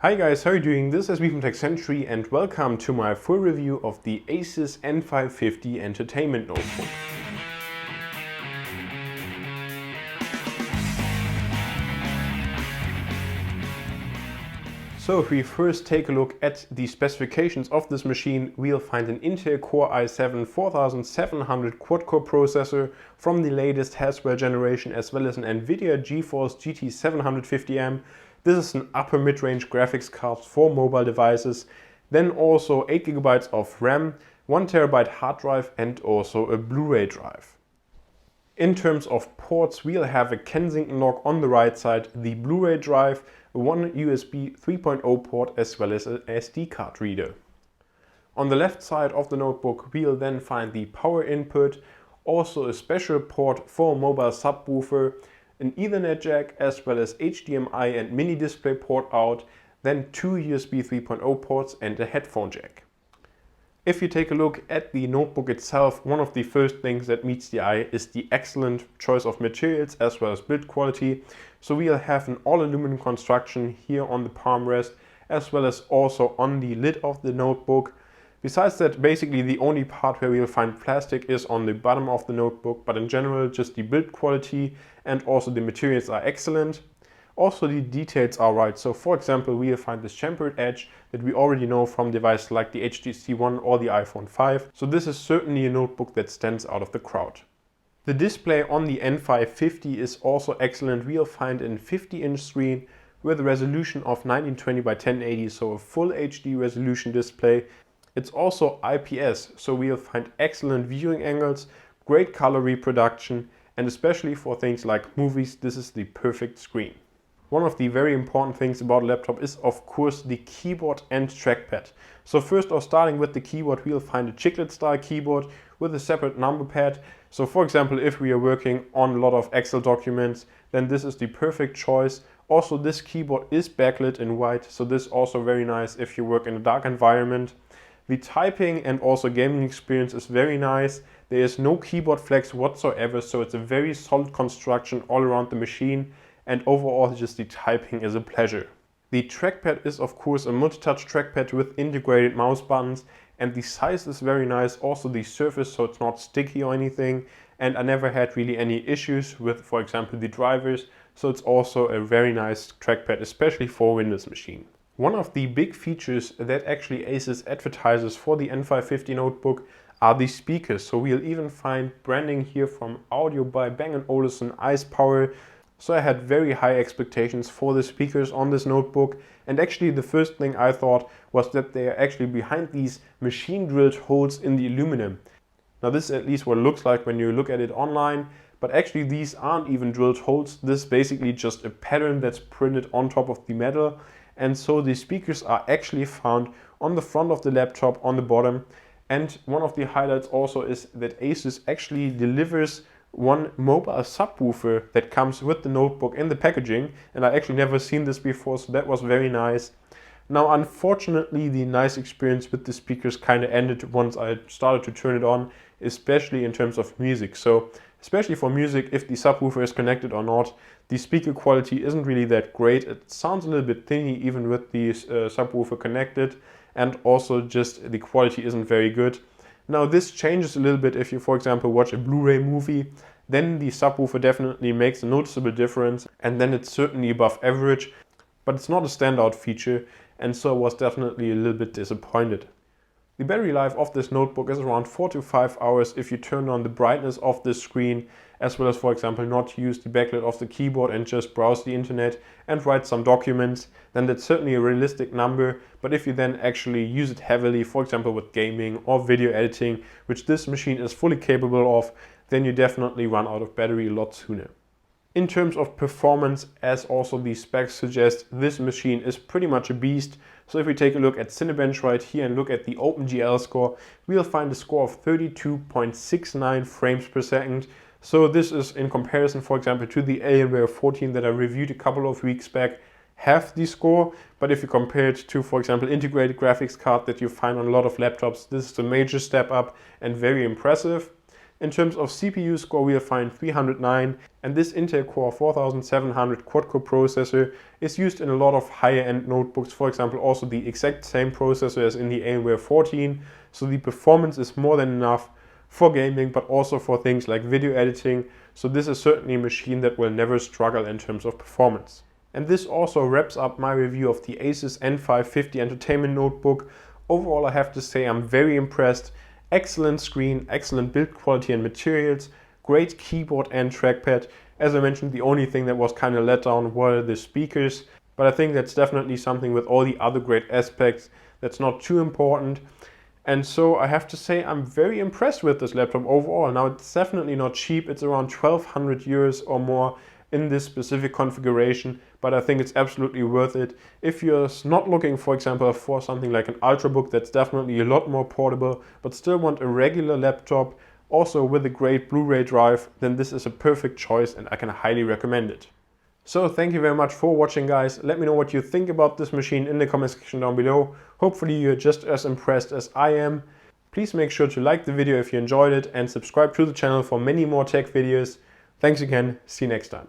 Hi guys, how are you doing? This is me from TechCentury and welcome to my full review of the Asus N550 entertainment notebook. So if we first take a look at the specifications of this machine, we'll find an Intel Core i7 4700 quad-core processor from the latest Haswell generation, as well as an Nvidia GeForce GT 750M. This is an upper mid-range graphics card for mobile devices. Then also 8 GB of RAM, 1 TB hard drive and also a Blu-ray drive. In terms of ports, we'll have a Kensington lock on the right side, the Blu-ray drive, one USB 3.0 port as well as an SD card reader. On the left side of the notebook we'll then find the power input, also a special port for a mobile subwoofer, an Ethernet jack as well as HDMI and mini display port out, then two USB 3.0 ports and a headphone jack. If you take a look at the notebook itself, one of the first things that meets the eye is the excellent choice of materials as well as build quality. So we'll have an all aluminum construction here on the palm rest as well as also on the lid of the notebook. Besides that, basically the only part where we'll find plastic is on the bottom of the notebook, but in general just the build quality and also the materials are excellent. Also the details are right, so for example we'll find this chamfered edge that we already know from devices like the HTC One or the iPhone 5, so this is certainly a notebook that stands out of the crowd. The display on the N550 is also excellent. We'll find a 50-inch screen with a resolution of 1920 by 1080, so a full HD resolution display. It's also IPS, so we'll find excellent viewing angles, great color reproduction, and especially for things like movies, this is the perfect screen. One of the very important things about a laptop is of course the keyboard and trackpad. So first off, starting with the keyboard, we'll find a chiclet style keyboard with a separate number pad. So for example, if we are working on a lot of Excel documents, then this is the perfect choice. Also this keyboard is backlit in white, so this is also very nice if you work in a dark environment. The typing and also gaming experience is very nice. There is no keyboard flex whatsoever, so it's a very solid construction all around the machine, and overall just the typing is a pleasure. The trackpad is of course a multi-touch trackpad with integrated mouse buttons, and the size is very nice, also the surface, so it's not sticky or anything, and I never had really any issues with, for example, the drivers, so it's also a very nice trackpad, especially for a Windows machine. One of the big features that actually Asus advertises for the N550 notebook are the speakers. So we'll even find branding here from Audio by Bang & Olufsen Ice Power. So I had very high expectations for the speakers on this notebook. And actually the first thing I thought was that they are actually behind these machine drilled holes in the aluminum. Now this is at least what it looks like when you look at it online. But actually these aren't even drilled holes. This is basically just a pattern that's printed on top of the metal. And so the speakers are actually found on the front of the laptop on the bottom. And one of the highlights also is that Asus actually delivers one mobile subwoofer that comes with the notebook in the packaging. And I actually never seen this before, so that was very nice. Now unfortunately the nice experience with the speakers kind of ended once I started to turn it on, especially in terms of music. So especially for music, if the subwoofer is connected or not, the speaker quality isn't really that great. It sounds a little bit thinny even with the subwoofer connected, and also just the quality isn't very good. Now this changes a little bit if you, for example, watch a Blu-ray movie, then the subwoofer definitely makes a noticeable difference, and then it's certainly above average, but it's not a standout feature, and so I was definitely a little bit disappointed. The battery life of this notebook is around 4 to 5 hours if you turn on the brightness of the screen, as well as, for example, not use the backlit of the keyboard and just browse the internet and write some documents. Then that's certainly a realistic number, but if you then actually use it heavily, for example with gaming or video editing, which this machine is fully capable of, then you definitely run out of battery a lot sooner. In terms of performance, as also the specs suggest, this machine is pretty much a beast. So if we take a look at Cinebench right here and look at the OpenGL score, we'll find a score of 32.69 frames per second. So this is in comparison, for example, to the Alienware 14 that I reviewed a couple of weeks back, half the score. But if you compare it to, for example, integrated graphics card that you find on a lot of laptops, this is a major step up and very impressive. In terms of CPU score, we'll find 309, and this Intel Core 4700 quad-core processor is used in a lot of higher-end notebooks, for example also the exact same processor as in the Alienware 14, so the performance is more than enough for gaming, but also for things like video editing, so this is certainly a machine that will never struggle in terms of performance. And this also wraps up my review of the Asus N550 entertainment notebook. Overall, I have to say I'm very impressed. Excellent screen, excellent build quality and materials, great keyboard and trackpad. As I mentioned, the only thing that was kind of let down were the speakers, but I think that's definitely something with all the other great aspects that's not too important. And so I have to say I'm very impressed with this laptop overall. Now it's definitely not cheap, it's around 1200 euros or more in this specific configuration, but I think it's absolutely worth it. If you're not looking, for example, for something like an Ultrabook that's definitely a lot more portable, but still want a regular laptop, also with a great Blu-ray drive, then this is a perfect choice and I can highly recommend it. So thank you very much for watching, guys. Let me know what you think about this machine in the comment section down below. Hopefully you're just as impressed as I am. Please make sure to like the video if you enjoyed it and subscribe to the channel for many more tech videos. Thanks again, see you next time.